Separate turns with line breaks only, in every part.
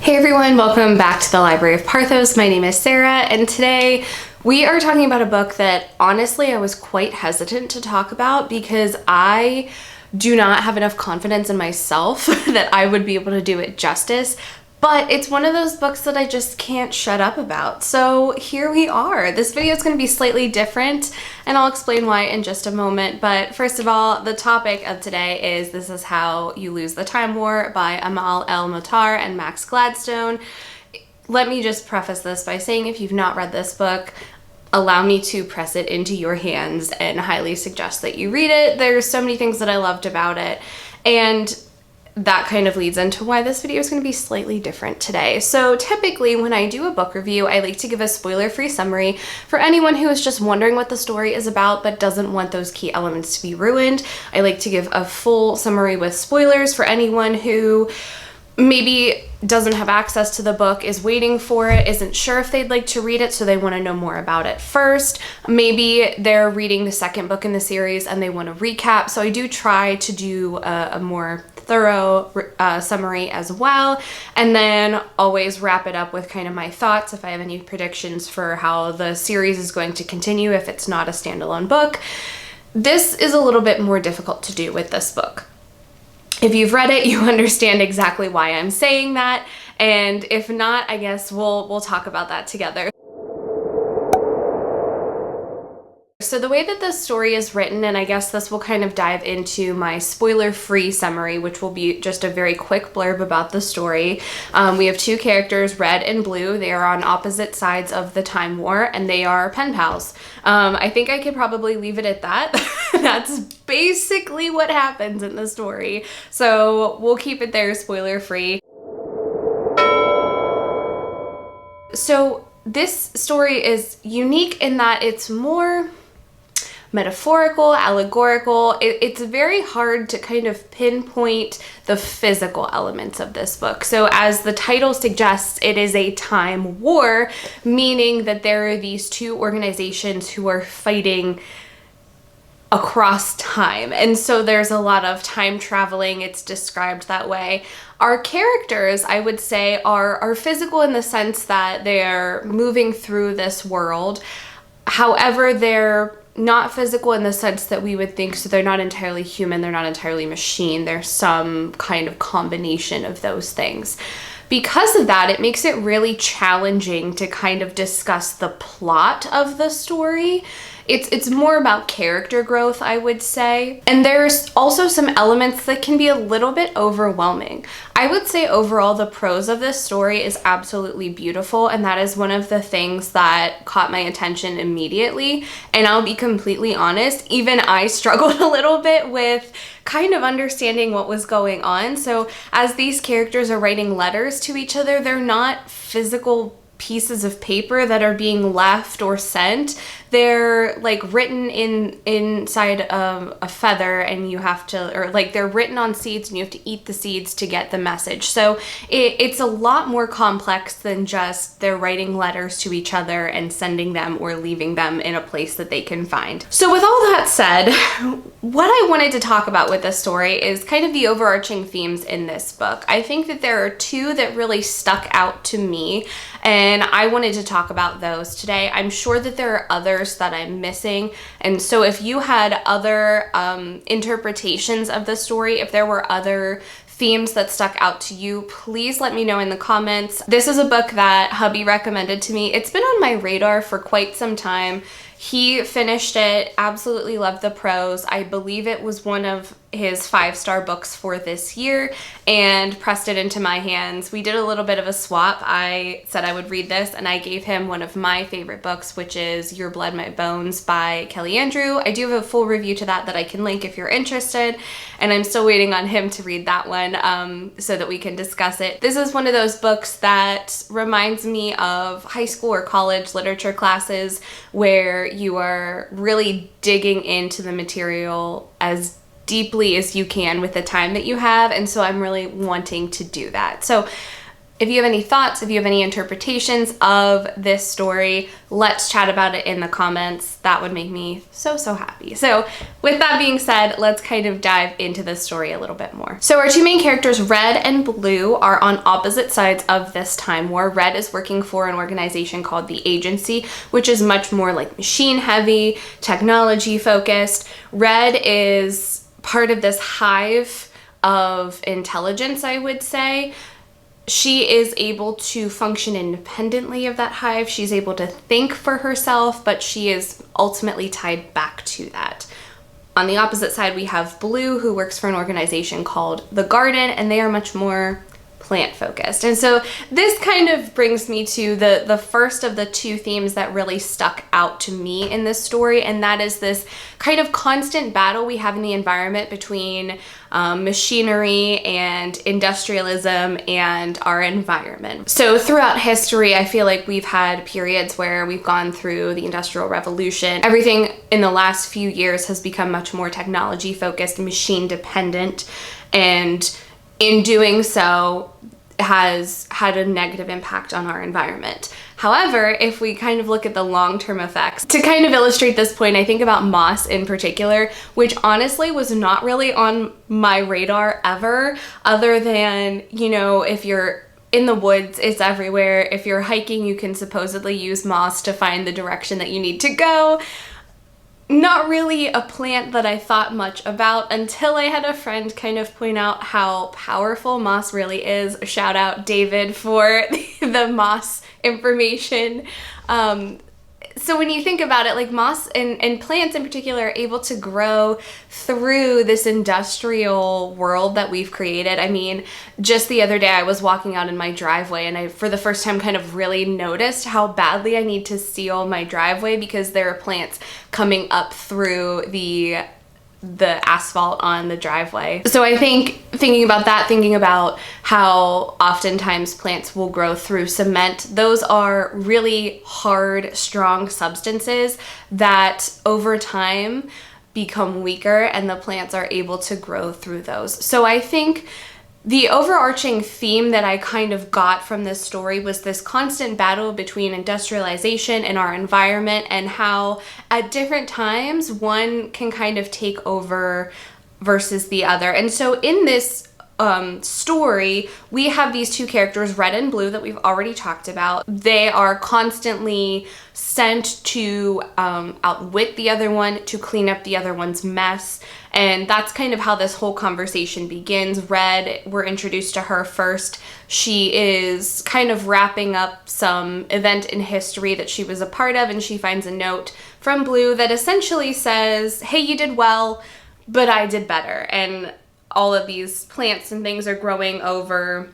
Hey everyone, welcome back to the Library of Parthos. My name is Sarah, and today we are talking about a book that honestly I was quite hesitant to talk about because I do not have enough confidence in myself that I would be able to do it justice. But it's one of those books that I just can't shut up about. So here we are. This video is going to be slightly different, and I'll explain why in just a moment. But first of all, the topic of today is This Is How You Lose the Time War by Amal, El-Mohtar, and Max Gladstone. Let me just preface this by saying if you've not read this book, allow me to press it into your hands and highly suggest that you read it. There's so many things that I loved about it, and that kind of leads into why this video is going to be slightly different today. So typically when I do a book review, I like to give a spoiler-free summary for anyone who is just wondering what the story is about but doesn't want those key elements to be ruined. I like to give a full summary with spoilers for anyone who maybe doesn't have access to the book, is waiting for it, isn't sure if they'd like to read it, so they want to know more about it first. Maybe they're reading the second book in the series and they want to recap. So I do try to do a more thorough summary as well, and then always wrap it up with kind of my thoughts if I have any predictions for how the series is going to continue if it's not a standalone book. This is a little bit more difficult to do with this book. If you've read it, you understand exactly why I'm saying that, and if not, I guess we'll talk about that together. So the way that this story is written, and I guess this will kind of dive into my spoiler-free summary, which will be just a very quick blurb about the story. We have two characters, Red and Blue. They are on opposite sides of the Time War, and they are pen pals. I think I could probably leave it at that. That's basically what happens in the story. So we'll keep it there, spoiler-free. So this story is unique in that it's more metaphorical, allegorical. It's very hard to kind of pinpoint the physical elements of this book. So as the title suggests, it is a time war, meaning that there are these two organizations who are fighting across time. And so there's a lot of time traveling. It's described that way. Our characters, I would say, are physical in the sense that they're moving through this world. However, they're not physical in the sense that we would think, so they're not entirely human, they're not entirely machine, there's some kind of combination of those things. Because of that, it makes it really challenging to kind of discuss the plot of the story. It's more about character growth, I would say. And there's also some elements that can be a little bit overwhelming. I would say overall the prose of this story is absolutely beautiful, and that is one of the things that caught my attention immediately. And I'll be completely honest, even I struggled a little bit with kind of understanding what was going on. So as these characters are writing letters to each other, they're not physical pieces of paper that are being left or sent. They're like written inside of a feather, and you have to, or like they're written on seeds and you have to eat the seeds to get the message. So it's a lot more complex than just they're writing letters to each other and sending them or leaving them in a place that they can find. So with all that said, what I wanted to talk about with this story is kind of the overarching themes in this book. I think that there are two that really stuck out to me, and I wanted to talk about those today. I'm sure that there are others that I'm missing, and so if you had other interpretations of the story, if there were other themes that stuck out to you, please let me know in the comments. This is a book that hubby recommended to me. It's been on my radar for quite some time. He finished it, absolutely loved the prose. I believe it was one of his 5-star books for this year, and pressed it into my hands. We did a little bit of a swap. I said I would read this, and I gave him one of my favorite books, which is Your Blood, My Bones by Kelly Andrew. I do have a full review to that I can link if you're interested, and I'm still waiting on him to read that one so that we can discuss it. This is one of those books that reminds me of high school or college literature classes where you are really digging into the material as deeply as you can with the time that you have, and so I'm really wanting to do that. So If you have any thoughts, if you have any interpretations of this story, let's chat about it in the comments. That would make me so, so happy. So with that being said, let's kind of dive into this story a little bit more. So our two main characters, Red and Blue, are on opposite sides of this time war. Red is working for an organization called the Agency, which is much more like machine heavy, technology focused. Red is part of this hive of intelligence, I would say. She is able to function independently of that hive. She's able to think for herself, but she is ultimately tied back to that. On the opposite side, we have Blue, who works for an organization called the Garden, and they are much more plant focused. And so this kind of brings me to the first of the two themes that really stuck out to me in this story, and that is this kind of constant battle we have in the environment between machinery and industrialism and our environment. So throughout history, I feel like we've had periods where we've gone through the Industrial Revolution. Everything in the last few years has become much more technology focused, machine dependent, and in doing so has had a negative impact on our environment. However, if we kind of look at the long-term effects, to kind of illustrate this point, I think about moss in particular, which honestly was not really on my radar ever, other than, you know, if you're in the woods, it's everywhere. If you're hiking, you can supposedly use moss to find the direction that you need to go. Not really a plant that I thought much about until I had a friend kind of point out how powerful moss really is. Shout out David for the moss information. So when you think about it, like moss and plants in particular are able to grow through this industrial world that we've created. I mean, just the other day I was walking out in my driveway and I, for the first time, kind of really noticed how badly I need to seal my driveway because there are plants coming up through the asphalt on the driveway. So I think thinking about that, thinking about how oftentimes plants will grow through cement, those are really hard, strong substances that over time become weaker and the plants are able to grow through those. So I think the overarching theme that I kind of got from this story was this constant battle between industrialization and our environment, and how at different times one can kind of take over versus the other. And so in this story, we have these two characters, Red and Blue, that we've already talked about. They are constantly sent to outwit the other one, to clean up the other one's mess. And that's kind of how this whole conversation begins. Red, we're introduced to her first. She is kind of wrapping up some event in history that she was a part of, and she finds a note from Blue that essentially says, hey, you did well, but I did better. And all of these plants and things are growing over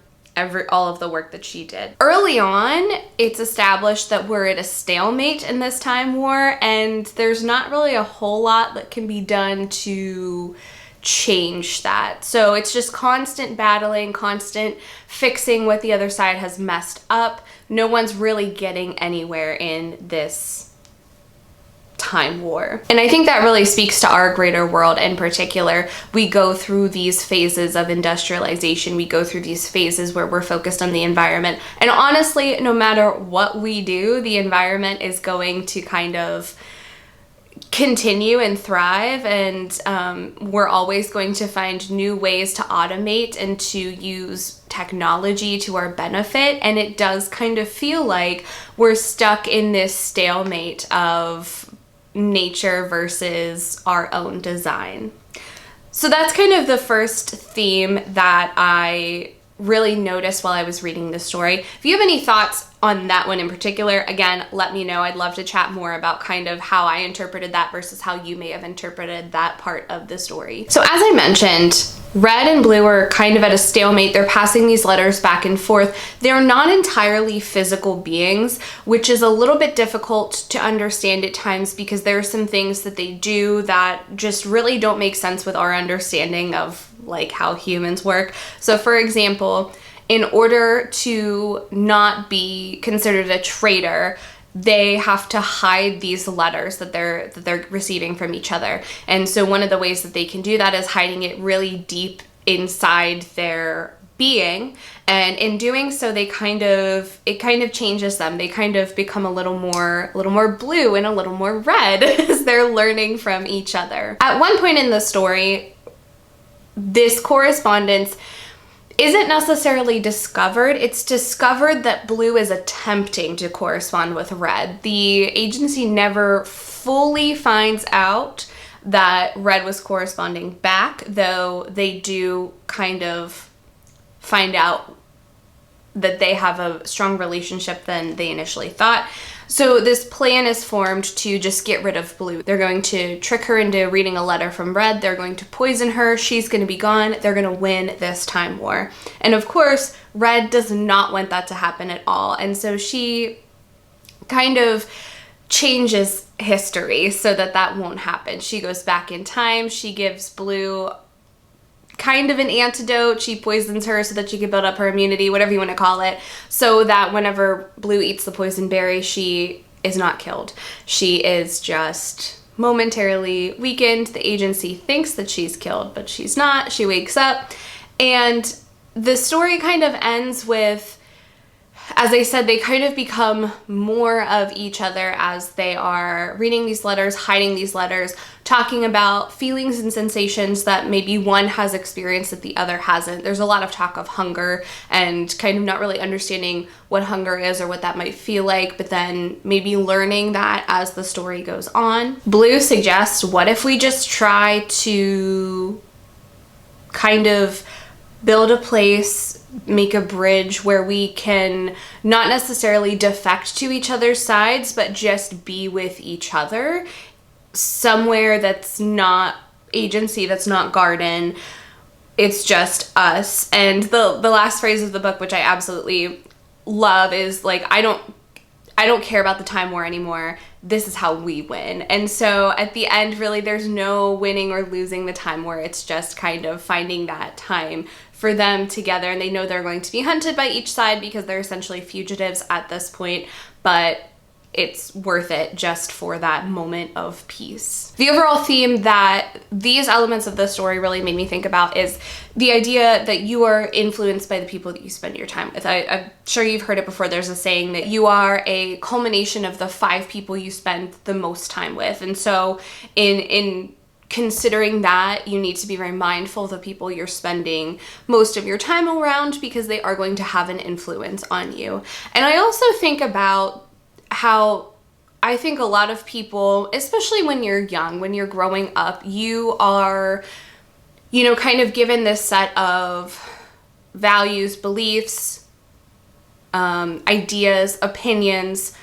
all of the work that she did. Early on, it's established that we're at a stalemate in this time war, and there's not really a whole lot that can be done to change that. So it's just constant battling, constant fixing what the other side has messed up. No one's really getting anywhere in this time war. And I think that really speaks to our greater world in particular. We go through these phases of industrialization. We go through these phases where we're focused on the environment. And honestly, no matter what we do, the environment is going to kind of continue and thrive, and we're always going to find new ways to automate and to use technology to our benefit. And it does kind of feel like we're stuck in this stalemate of nature versus our own design. So that's kind of the first theme that I really noticed while I was reading the story. If you have any thoughts on that one in particular, again, let me know. I'd love to chat more about kind of how I interpreted that versus how you may have interpreted that part of the story. So as I mentioned, Red and Blue are kind of at a stalemate. They're passing these letters back and forth. They're not entirely physical beings, which is a little bit difficult to understand at times because there are some things that they do that just really don't make sense with our understanding of like how humans work. So for example, in order to not be considered a traitor, they have to hide these letters that they're receiving from each other. And so one of the ways that they can do that is hiding it really deep inside their being, and in doing so it kind of changes them. They kind of become a little more blue and a little more red as they're learning from each other. At one point in the story, this correspondence isn't necessarily discovered. It's discovered that Blue is attempting to correspond with Red. The agency never fully finds out that Red was corresponding back, though they do kind of find out that they have a strong relationship than they initially thought. So this plan is formed to just get rid of Blue. They're going to trick her into reading a letter from Red. They're going to poison her. She's going to be gone. They're going to win this time war. And of course, Red does not want that to happen at all. And so she kind of changes history so that that won't happen. She goes back in time. She gives Blue kind of an antidote. She poisons her so that she can build up her immunity, whatever you want to call it, so that whenever Blue eats the poison berry, she is not killed. She is just momentarily weakened. The agency thinks that she's killed, but she's not. She wakes up, and the story kind of ends with, as I said, they kind of become more of each other as they are reading these letters, hiding these letters, talking about feelings and sensations that maybe one has experienced that the other hasn't. There's a lot of talk of hunger and kind of not really understanding what hunger is or what that might feel like, but then maybe learning that as the story goes on. Blue suggests, what if we just try to kind of build a place, make a bridge where we can not necessarily defect to each other's sides, but just be with each other somewhere that's not agency, that's not garden. It's just us. And the last phrase of the book, which I absolutely love, is like, I don't care about the time war anymore. This is how we win. And so at the end, really, there's no winning or losing the time war. It's just kind of finding that time for them together. And they know they're going to be hunted by each side because they're essentially fugitives at this point, but it's worth it just for that moment of peace. The overall theme that these elements of the story really made me think about is the idea that you are influenced by the people that you spend your time with. I'm sure you've heard it before. There's a saying that you are a culmination of the 5 people you spend the most time with. And so in considering that, you need to be very mindful of the people you're spending most of your time around, because they are going to have an influence on you. And I also think about how I think a lot of people, especially when you're young, when you're growing up, you are, kind of given this set of values, beliefs, ideas, opinions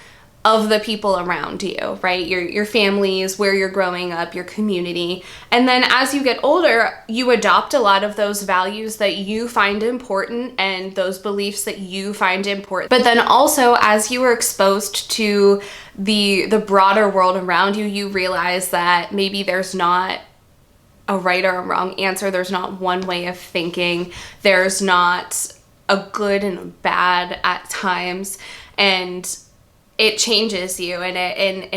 of the people around you, right? Your families, where you're growing up, your community. And then as you get older, you adopt a lot of those values that you find important and those beliefs that you find important. But then also, as you are exposed to the broader world around you, you realize that maybe there's not a right or a wrong answer. There's not one way of thinking. There's not a good and a bad at times. And it changes you, and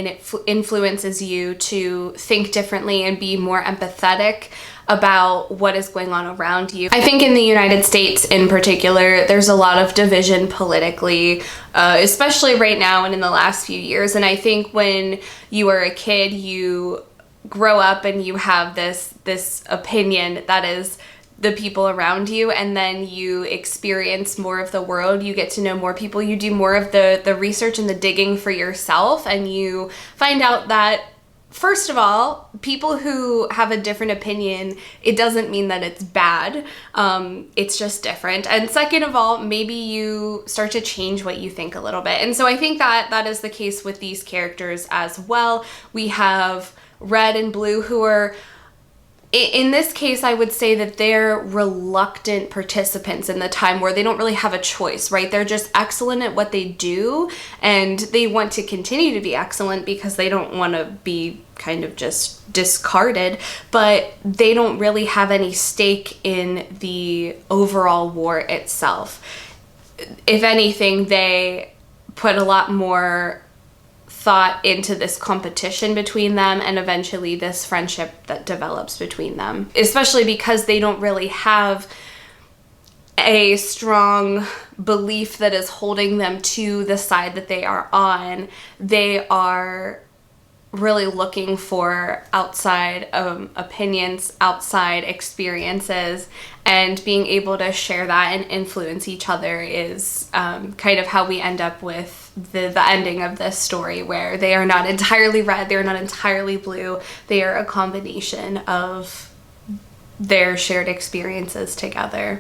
it influences you to think differently and be more empathetic about what is going on around you. I think in the United States in particular, there's a lot of division politically, especially right now and in the last few years. And I think when you are a kid, you grow up and you have this opinion that is the people around you, and then you experience more of the world, you get to know more people, you do more of the research and the digging for yourself, and you find out that, first of all, people who have a different opinion, it doesn't mean that it's bad, it's just different. And second of all, maybe you start to change what you think a little bit. And so I think that is the case with these characters as well. We have Red and Blue, who are, in this case, I would say that they're reluctant participants in the time where they don't really have a choice, right? They're just excellent at what they do, and they want to continue to be excellent because they don't want to be kind of just discarded, but they don't really have any stake in the overall war itself. If anything, they put a lot more thought into this competition between them and eventually this friendship that develops between them, especially because they don't really have a strong belief that is holding them to the side that they are on. They are really looking for outside opinions, outside experiences, and being able to share that and influence each other is kind of how we end up with the ending of this story, where they are not entirely red, they're not entirely blue, they are a combination of their shared experiences together.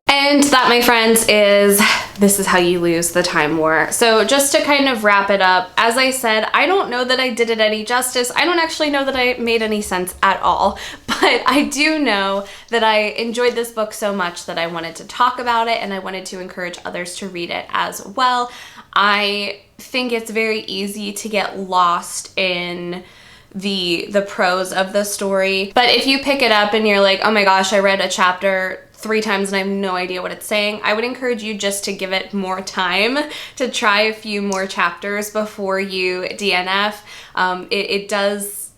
And that, my friends, is This Is How You Lose the Time War. So just to kind of wrap it up, as I said, I don't know that I did it any justice. I don't actually know that I made any sense at all, but I do know that I enjoyed this book so much that I wanted to talk about it, and I wanted to encourage others to read it as well. I think it's very easy to get lost in the prose of the story, but if you pick it up and you're like, oh my gosh, I read a chapter 3 times and I have no idea what it's saying, I would encourage you just to give it more time, to try a few more chapters before you DNF. It does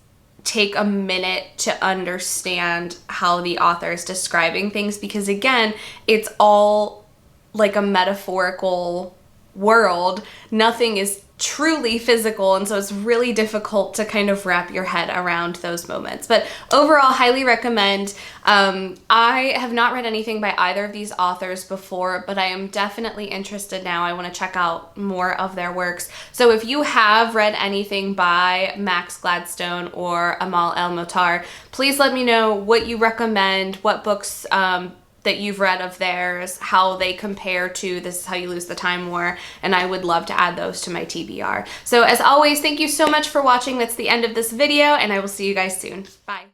take a minute to understand how the author is describing things, because again, it's all like a metaphorical world. Nothing is truly physical, and so it's really difficult to kind of wrap your head around those moments. But overall, highly recommend. I have not read anything by either of these authors before, but I am definitely interested now. I want to check out more of their works. So if you have read anything by Max Gladstone or Amal El-Mohtar, please let me know what you recommend, what books that you've read of theirs, how they compare to This Is How You Lose the Time War, and I would love to add those to my TBR. So as always, thank you so much for watching. That's the end of this video, and I will see you guys soon. Bye.